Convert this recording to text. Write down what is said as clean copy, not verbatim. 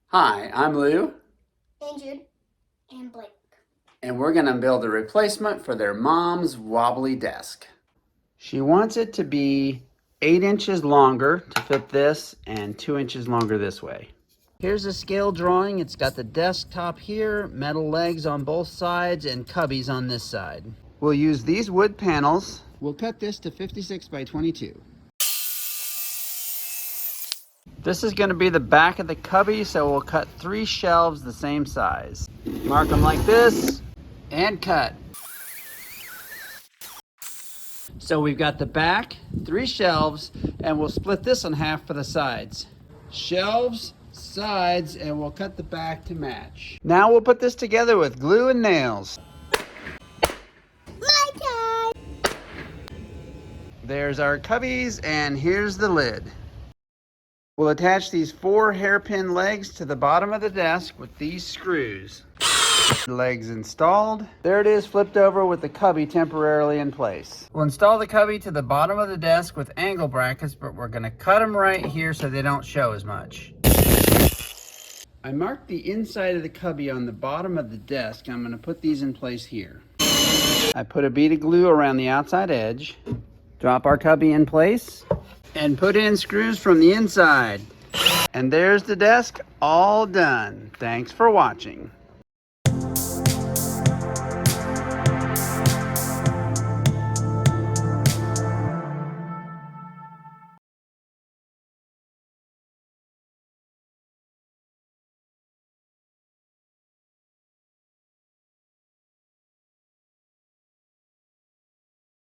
Hi, I'm Lou, And Jude, and Blake. and we're going to build a replacement for their mom's wobbly desk. She wants it to be 8 inches longer to fit this and 2 inches longer this way. Here's a scale drawing. It's got the desktop here, metal legs on both sides, and cubbies on this side. We'll use these wood panels. We'll cut this to 56 by 22. This is going to be the back of the cubby, so we'll cut 3 shelves the same size. Mark them like this, and cut. So we've got the back, 3 shelves, and we'll split this in half for the sides. Shelves, sides, and we'll cut the back to match. Now we'll put this together with glue and nails. My turn! There's our cubbies, and here's the lid. We'll attach these 4 hairpin legs to the bottom of the desk with these screws. Legs installed. There it is, flipped over with the cubby temporarily in place. We'll install the cubby to the bottom of the desk with angle brackets, but we're going to cut them right here so they don't show as much. I marked the inside of the cubby on the bottom of the desk. I'm going to put these in place here. I put a bead of glue around the outside edge. Drop our cubby in place and put in screws from the inside. And there's the desk all done. Thanks for watching.